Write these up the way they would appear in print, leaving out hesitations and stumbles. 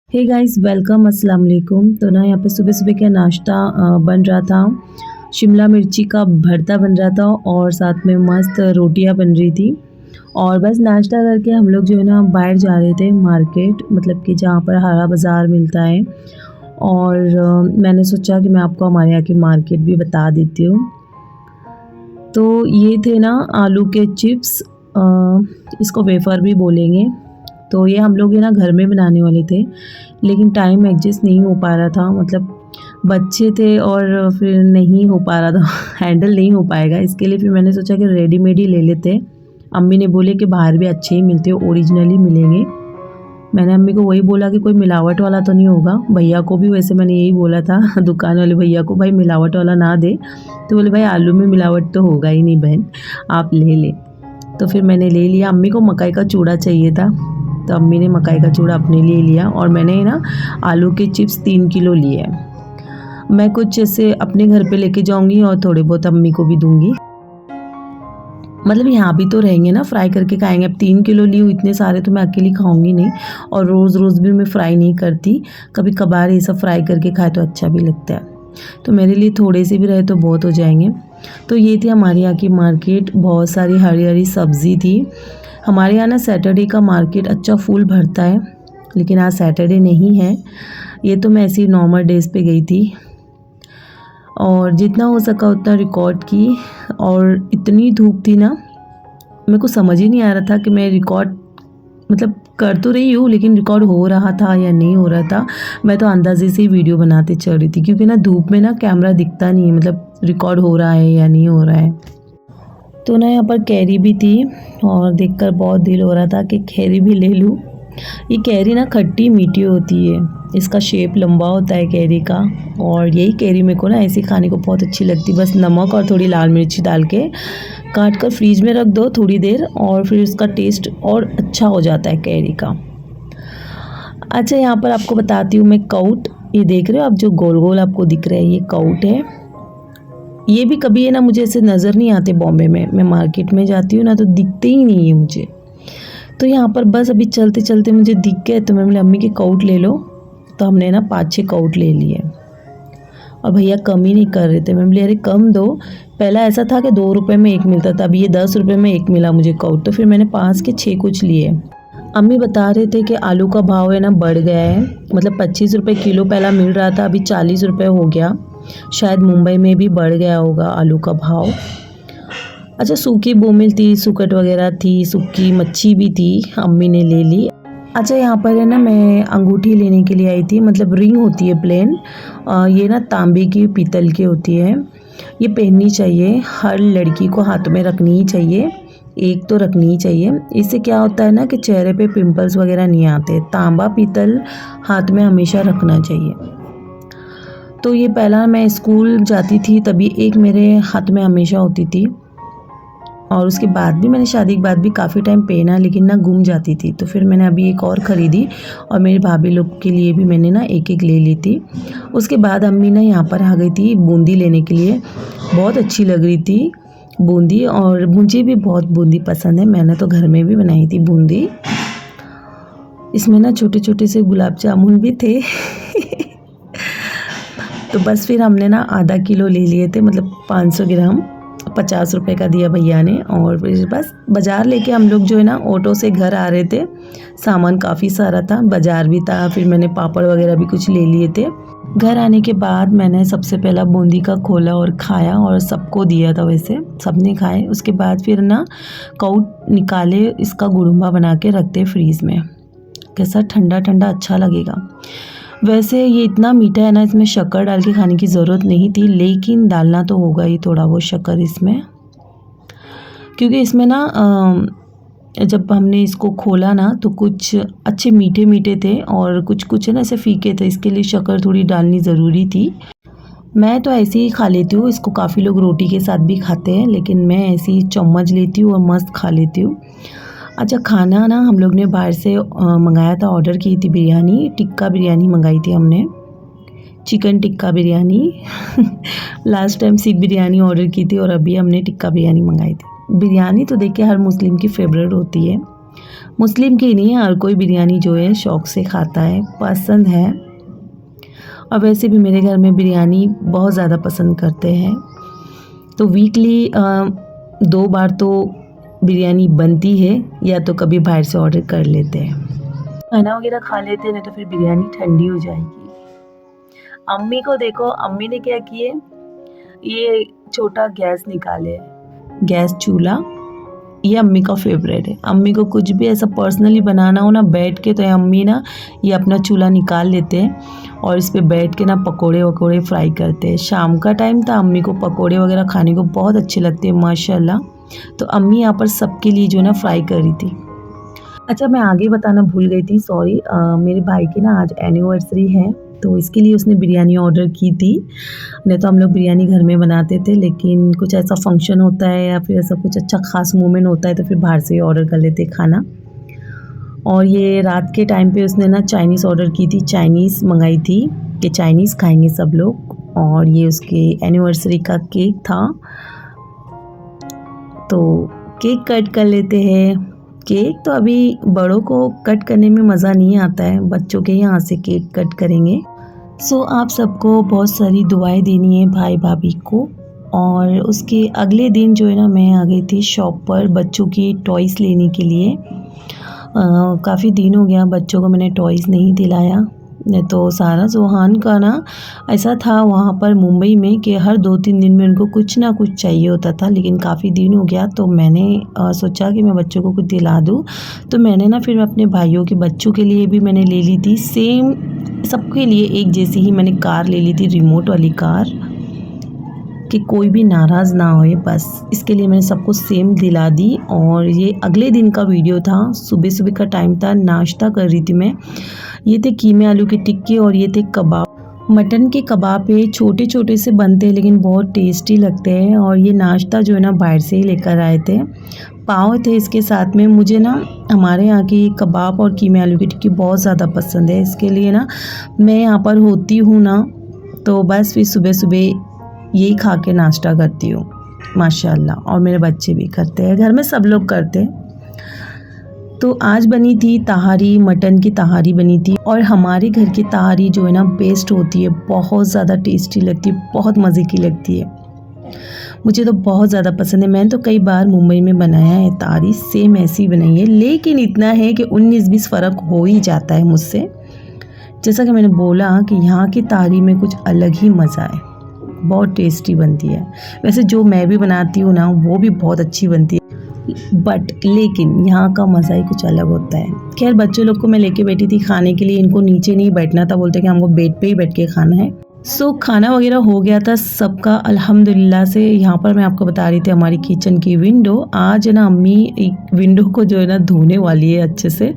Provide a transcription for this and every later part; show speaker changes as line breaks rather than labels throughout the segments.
Hey guys welcome अस्सलाम वालेकुम। तो ना यहाँ पे सुबह सुबह का नाश्ता बन रहा था। शिमला मिर्ची का भरता बन रहा था और साथ में मस्त रोटियां बन रही थी। और बस नाश्ता करके हम लोग जो है ना बाहर जा रहे थे मार्केट, मतलब कि जहाँ पर हरा बाज़ार मिलता है। और मैंने सोचा कि मैं आपको हमारे यहाँ की मार्केट भी बता देती हूँ। तो ये थे ना आलू के चिप्स, इसको वेफ़र भी बोलेंगे। तो ये हम लोग ये ना घर में बनाने वाले थे, लेकिन टाइम एडजस्ट नहीं हो पा रहा था, मतलब बच्चे थे और फिर नहीं हो पा रहा था हैंडल नहीं हो पाएगा। इसके लिए फिर मैंने सोचा कि रेडीमेड ही ले लेते। अम्मी ने बोले कि बाहर भी अच्छे ही मिलते हैं, ओरिजिनली मिलेंगे। मैंने अम्मी को वही बोला कि कोई मिलावट वाला तो नहीं होगा। भैया को भी वैसे मैंने यही बोला था दुकान वाले भैया को, भाई मिलावट वाला ना दे। तो बोले भाई आलू में मिलावट तो होगा ही नहीं बहन, आप ले ले। तो फिर मैंने ले लिया। अम्मी को मकई का चूड़ा चाहिए था, तो अम्मी ने मकई का चूड़ा अपने लिए लिया और मैंने ना आलू के चिप्स 3 किलो लिए हैं। मैं कुछ ऐसे अपने घर पे लेके जाऊंगी और थोड़े बहुत अम्मी को भी दूंगी, मतलब यहाँ भी तो रहेंगे ना, फ्राई करके खाएंगे। अब 3 किलो ली हूँ, इतने सारे तो मैं अकेली खाऊंगी नहीं, और रोज़ रोज़ भी मैं फ्राई नहीं करती। कभी कभार ये सब फ्राई करके खाए तो अच्छा भी लगता है। तो मेरे लिए थोड़े से भी रहे तो बहुत हो जाएंगे। तो ये थी हमारे यहाँ की मार्केट, बहुत सारी हरी हरी सब्ज़ी थी। हमारे यहाँ ना सैटरडे का मार्केट अच्छा फुल भरता है, लेकिन आज सैटरडे नहीं है। ये तो मैं ऐसी नॉर्मल डेज़ पे गई थी और जितना हो सका उतना रिकॉर्ड की। और इतनी धूप थी ना, मेरे को समझ ही नहीं आ रहा था कि मैं रिकॉर्ड मतलब कर तो रही हूँ, लेकिन रिकॉर्ड हो रहा था या नहीं हो रहा था। मैं तो अंदाजे से ही वीडियो बनाते चल रही थी, क्योंकि ना धूप में ना कैमरा दिखता नहीं है, मतलब रिकॉर्ड हो रहा है या नहीं हो रहा है। तो ना यहाँ पर कैरी भी थी और देखकर बहुत दिल हो रहा था कि कैरी भी ले लूँ। ये कैरी ना खट्टी मीठी होती है, इसका शेप लंबा होता है कैरी का। और यही कैरी मेरे को ना ऐसे खाने को बहुत अच्छी लगती, बस नमक और थोड़ी लाल मिर्ची डाल के काट कर फ्रीज में रख दो थोड़ी देर, और फिर उसका टेस्ट और अच्छा हो जाता है कैरी का। अच्छा, यहाँ पर आपको बताती हूँ मैं काउट। ये देख रहे हो आप, जो गोल गोल आपको दिख रहा है, ये काउट है। ये भी कभी है ना मुझे ऐसे नज़र नहीं आते बॉम्बे में, मैं मार्केट में जाती हूँ ना तो दिखते ही नहीं है मुझे। तो यहाँ पर बस अभी चलते चलते मुझे दिख गए, तो मैं बोली अम्मी के काउट ले लो। तो हमने ना 5-6 काउट ले लिए और भैया कम ही नहीं कर रहे थे। मैं बोली अरे कम दो। पहला ऐसा था कि 2 रुपये में एक मिलता था, अभी ये 10 रुपये में एक मिला मुझे काउट। तो फिर मैंने 5 के 6 कुछ लिए। अम्मी बता रहे थे कि आलू का भाव है ना बढ़ गया है, मतलब 25 रुपये किलो पहला मिल रहा था, अभी 40 रुपये हो गया। शायद मुंबई में भी बढ़ गया होगा आलू का भाव। अच्छा, सूखी बोमिल थी, सुकट वगैरह थी, सूखी मच्छी भी थी, अम्मी ने ले ली। अच्छा, यहाँ पर है ना मैं अंगूठी लेने के लिए आई थी, मतलब रिंग होती है प्लेन। ये ना तांबे की पीतल की होती है, ये पहननी चाहिए, हर लड़की को हाथ में रखनी ही चाहिए, एक तो रखनी ही चाहिए। इससे क्या होता है ना कि चेहरे पे पिंपल्स वगैरह नहीं आते। तांबा पीतल हाथ में हमेशा रखना चाहिए। तो ये पहला मैं स्कूल जाती थी तभी एक मेरे हाथ में हमेशा होती थी, और उसके बाद भी मैंने शादी के बाद भी काफ़ी टाइम पहना, लेकिन ना गुम जाती थी। तो फिर मैंने अभी एक और ख़रीदी और मेरी भाभी लोग के लिए भी मैंने ना एक एक ले ली थी। उसके बाद अम्मी ना यहाँ पर आ गई थी बूंदी लेने के लिए, बहुत अच्छी लग रही थी बूंदी, और मुझे भी बहुत बूंदी पसंद है। मैंने तो घर में भी बनाई थी बूंदी। इसमें ना छोटे छोटे से गुलाब जामुन भी थे तो बस फिर हमने ना आधा किलो ले लिए थे, मतलब 500 ग्राम, 50 रुपये का दिया भैया ने। और फिर बस बाज़ार लेके हम लोग जो है ना ऑटो से घर आ रहे थे। सामान काफ़ी सारा था, बाज़ार भी था, फिर मैंने पापड़ वगैरह भी कुछ ले लिए थे। घर आने के बाद मैंने सबसे पहला बूंदी का खोला और खाया, और सबको दिया था, वैसे सबने खाए। उसके बाद फिर ना काउट निकाले, इसका गुड़ुम्बा बना के रखते फ्रीज़ में, कैसा ठंडा ठंडा अच्छा लगेगा। वैसे ये इतना मीठा है ना, इसमें शक्कर डाल के खाने की ज़रूरत नहीं थी, लेकिन डालना तो होगा ही थोड़ा वो शक्कर इसमें, क्योंकि इसमें ना जब हमने इसको खोला ना तो कुछ अच्छे मीठे मीठे थे और कुछ कुछ है ना ऐसे फीके थे, इसके लिए शक्कर थोड़ी डालनी ज़रूरी थी। मैं तो ऐसे ही खा लेती हूँ इसको, काफ़ी लोग रोटी के साथ भी खाते हैं, लेकिन मैं ऐसे ही चम्मच लेती हूँ और मस्त खा लेती हूँ। अच्छा, खाना ना हम लोग ने बाहर से मंगाया था, ऑर्डर की थी बिरयानी, टिक्का बिरयानी मंगाई थी हमने, chicken tikka biryani last time सीख बिरयानी ऑर्डर की थी और अभी हमने टिक्का बिरयानी मंगाई थी। बिरयानी तो देखिए हर मुस्लिम की फेवरेट होती है, मुस्लिम की नहीं, हर कोई बिरयानी जो है शौक़ से खाता है, पसंद है। और वैसे भी मेरे घर में बिरयानी बहुत ज़्यादा पसंद करते हैं, तो वीकली 2 बार तो बिरयानी बनती है, या तो कभी बाहर से ऑर्डर कर लेते हैं। खाना वगैरह खा लेते हैं, नहीं तो फिर बिरयानी ठंडी हो जाएगी। अम्मी को देखो, अम्मी ने क्या किए, ये छोटा गैस निकाले, गैस चूल्हा, ये अम्मी का फेवरेट है। अम्मी को कुछ भी ऐसा पर्सनली बनाना हो ना बैठ के, तो अम्मी ना ये अपना चूल्हा निकाल लेते हैं और इस पे बैठ के ना पकोड़े वकोड़े फ्राई करते हैं। शाम का टाइम था, अम्मी को पकोड़े वगैरह खाने को बहुत अच्छे लगते हैं माशाल्लाह। तो अम्मी यहाँ पर सबके लिए जो है ना फ्राई कर रही थी। अच्छा, मैं आगे बताना भूल गई थी, सॉरी। मेरे भाई की ना आज एनिवर्सरी है, तो इसके लिए उसने बिरयानी ऑर्डर की थी। नहीं तो हम लोग बिरयानी घर में बनाते थे, लेकिन कुछ ऐसा फंक्शन होता है या फिर ऐसा कुछ अच्छा ख़ास मोमेंट होता है तो फिर बाहर से ही ऑर्डर कर लेते खाना। और ये रात के टाइम पे उसने ना चाइनीज़ ऑर्डर की थी, चाइनीज़ मंगाई थी कि चाइनीज़ खाएंगे सब लोग। और ये उसके एनिवर्सरी का केक था, तो केक कट कर लेते हैं। केक तो अभी बड़ों को कट करने में मज़ा नहीं आता है, बच्चों के यहाँ से केक कट करेंगे। सो आप सबको बहुत सारी दुआएं देनी है भाई भाभी को। और उसके अगले दिन जो है ना मैं आ गई थी शॉप पर बच्चों की टॉयज़ लेने के लिए। काफ़ी दिन हो गया बच्चों को मैंने टॉयज़ नहीं दिलाया। नहीं तो सारा जोहान का ना ऐसा था वहाँ पर मुंबई में कि हर 2-3 दिन में उनको कुछ ना कुछ चाहिए होता था, लेकिन काफ़ी दिन हो गया तो मैंने सोचा कि मैं बच्चों को कुछ दिला दूँ। तो मैंने ना फिर अपने भाइयों के बच्चों के लिए भी मैंने ले ली थी, सेम सबके लिए एक जैसी ही मैंने कार ले ली थी, रिमोट वाली कार, कि कोई भी नाराज़ ना होए, बस इसके लिए मैंने सबको सेम दिला दी। और ये अगले दिन का वीडियो था, सुबह सुबह का टाइम था, नाश्ता कर रही थी मैं। ये थे कीमे आलू के टिक्के और ये थे कबाब। मटन के कबाब ये छोटे छोटे से बनते हैं लेकिन बहुत टेस्टी लगते हैं। और ये नाश्ता जो है ना बाहर से ही लेकर आए थे, पाव थे इसके साथ में। मुझे ना हमारे यहाँ की कबाब और कीमे आलू की टिक्की बहुत ज़्यादा पसंद है, इसके लिए ना मैं यहाँ पर होती हूँ ना तो बस फिर सुबह सुबह यही खा के नाश्ता करती हूँ माशाल्लाह। और मेरे बच्चे भी करते हैं, घर में सब लोग करते हैं। तो आज बनी थी तहारी, मटन की तहारी बनी थी। और हमारे घर की तहारी जो है ना बेस्ट होती है, बहुत ज़्यादा टेस्टी लगती है, बहुत मज़े की लगती है, मुझे तो बहुत ज़्यादा पसंद है। मैंने तो कई बार मुंबई में बनाया है तहारी, सेम ऐसी बनाई है, लेकिन इतना है कि 19-20 फ़र्क हो ही जाता है मुझसे। जैसा कि मैंने बोला कि यहाँ की तहारी में कुछ अलग ही मज़ा है, बहुत टेस्टी बनती है। वैसे जो मैं भी बनाती हूँ ना वो भी बहुत अच्छी बनती है, बट लेकिन यहाँ का मज़ा ही कुछ अलग होता है। खैर बच्चों लोग को मैं लेके बैठी थी खाने के लिए, इनको नीचे नहीं बैठना था, बोलते कि हमको बेड पे ही बैठ के खाना है। सो खाना वगैरह हो गया था सबका अल्हम्दुलिल्लाह से। यहाँ पर मैं आपको बता रही थी हमारी किचन की विंडो, आज ना अम्मी एक विंडो को जो है ना धोने वाली है अच्छे से।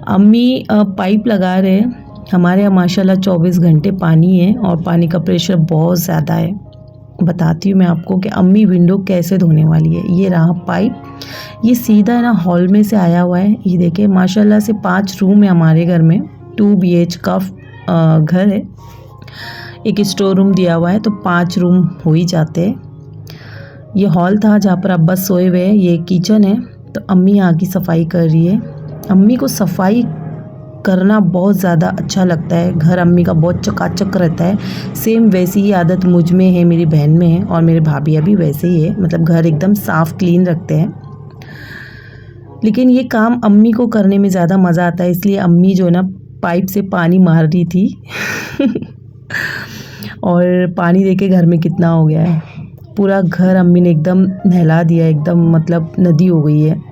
अम्मी पाइप लगा रहे हैं। हमारे यहाँ माशाल्लाह 24 घंटे पानी है और पानी का प्रेशर बहुत ज़्यादा है। बताती हूँ मैं आपको कि अम्मी विंडो कैसे धोने वाली है। ये रहा पाइप, ये सीधा है ना हॉल में से आया हुआ है। ये देखिए माशाल्लाह से 5 रूम है हमारे घर में, 2 BH का घर है, एक स्टोर रूम दिया हुआ है, तो 5 रूम हो ही जाते हैं। ये हॉल था जहाँ पर अब्बा सोए हुए हैं, ये किचन है। तो अम्मी यहाँ की सफाई कर रही है। अम्मी को सफाई करना बहुत ज़्यादा अच्छा लगता है, घर अम्मी का बहुत चकाचक रहता है। सेम वैसी ही आदत मुझ में है, मेरी बहन में है और मेरे भाभी भी वैसे ही है, मतलब घर एकदम साफ़ क्लीन रखते हैं। लेकिन ये काम अम्मी को करने में ज़्यादा मज़ा आता है, इसलिए अम्मी जो है ना पाइप से पानी मार रही थी और पानी देके घर में कितना हो गया है, पूरा घर अम्मी ने एकदम नहला दिया, एकदम मतलब नदी हो गई है।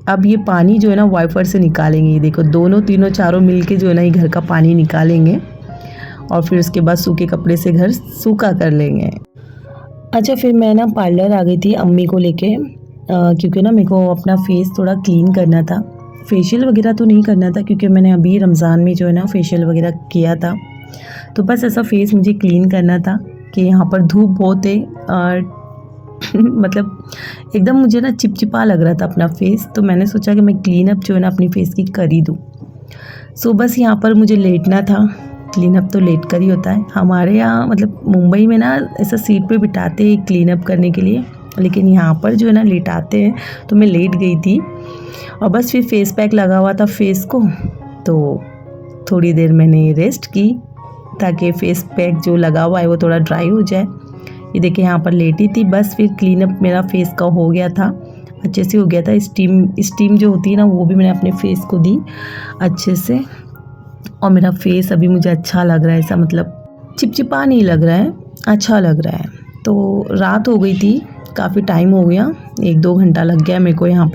अब ये पानी जो है ना वाइपर से निकालेंगे, ये देखो दोनों तीनों चारों मिलके जो है ना ये घर का पानी निकालेंगे और फिर उसके बाद सूखे कपड़े से घर सूखा कर लेंगे। अच्छा, फिर मैं ना पार्लर आ गई थी अम्मी को लेके, क्योंकि ना मेरे को अपना फेस थोड़ा क्लीन करना था। फेशियल वगैरह तो नहीं करना था क्योंकि मैंने अभी रमज़ान में जो है ना फेशियल वगैरह किया था, तो बस ऐसा फेस मुझे क्लीन करना था कि यहाँ पर धूप बहुत है और मतलब एकदम मुझे ना चिपचिपा लग रहा था अपना फेस, तो मैंने सोचा कि मैं क्लीन अप जो है ना अपनी फेस की कर ही दूँ। सो बस यहाँ पर मुझे लेटना था, क्लीन अप तो लेट कर ही होता है हमारे यहाँ, मतलब मुंबई में ना ऐसा सीट पे बिठाते हैं क्लीन अप करने के लिए। लेकिन यहाँ पर जो है ना लेटाते हैं, तो मैं लेट गई थी और बस फिर फेस पैक लगा हुआ था फेस को, तो थोड़ी देर मैंने रेस्ट की ताकि फेस पैक जो लगा हुआ है वो थोड़ा ड्राई हो जाए। ये देखिए यहाँ पर लेटी थी, बस फिर क्लीन अप मेरा फेस का हो गया था, अच्छे से हो गया था। स्टीम जो होती है ना वो भी मैंने अपने फेस को दी अच्छे से, और मेरा फेस अभी मुझे अच्छा लग रहा है, ऐसा मतलब चिपचिपा नहीं लग रहा है, अच्छा लग रहा है। तो रात हो गई थी, काफ़ी टाइम हो गया, 1-2 घंटा लग गया मेरे को यहाँ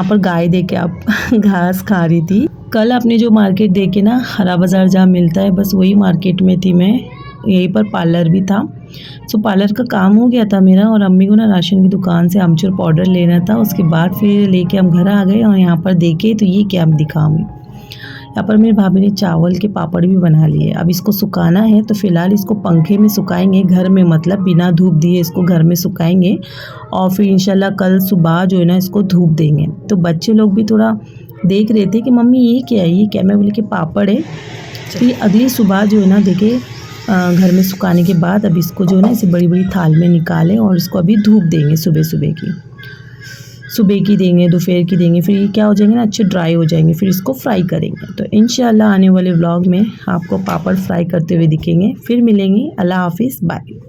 पर गाय देके आप घास खा रही थी। कल आपने जो मार्केट देखे ना, हरा बाज़ार जहाँ मिलता है, बस वही मार्केट में थी मैं, यहीं पर पार्लर भी था। सो पार्लर का काम हो गया था मेरा, और अम्मी को ना राशन की दुकान से अमचूर पाउडर लेना था। उसके बाद फिर लेके हम घर आ गए और यहाँ पर देखे तो ये क्या दिखाऊँ, यहाँ पर मेरी भाभी ने चावल के पापड़ भी बना लिए। अब इसको सुखाना है, तो फ़िलहाल इसको पंखे में सुखाएंगे, घर में मतलब बिना धूप दिए इसको घर में सुखाएंगे, और फिर इंशाल्लाह कल सुबह जो है ना इसको धूप देंगे। तो बच्चे लोग भी थोड़ा देख रहे थे कि मम्मी ये क्या है, ये क्या, मैं बोली कि पापड़ है। फिर अगली सुबह जो है ना देखे घर में सुखाने के बाद अब इसको जो है ना इसे बड़ी बड़ी थाल में निकालें और इसको अभी धूप देंगे, सुबह की देंगे, दोपहर की देंगे, फिर ये क्या हो जाएंगे ना, अच्छे ड्राई हो जाएंगे, फिर इसको फ्राई करेंगे। तो इंशाल्लाह आने वाले व्लॉग में आपको पापड़ फ्राई करते हुए दिखेंगे। फिर मिलेंगे, अल्लाह हाफिज़, बाय।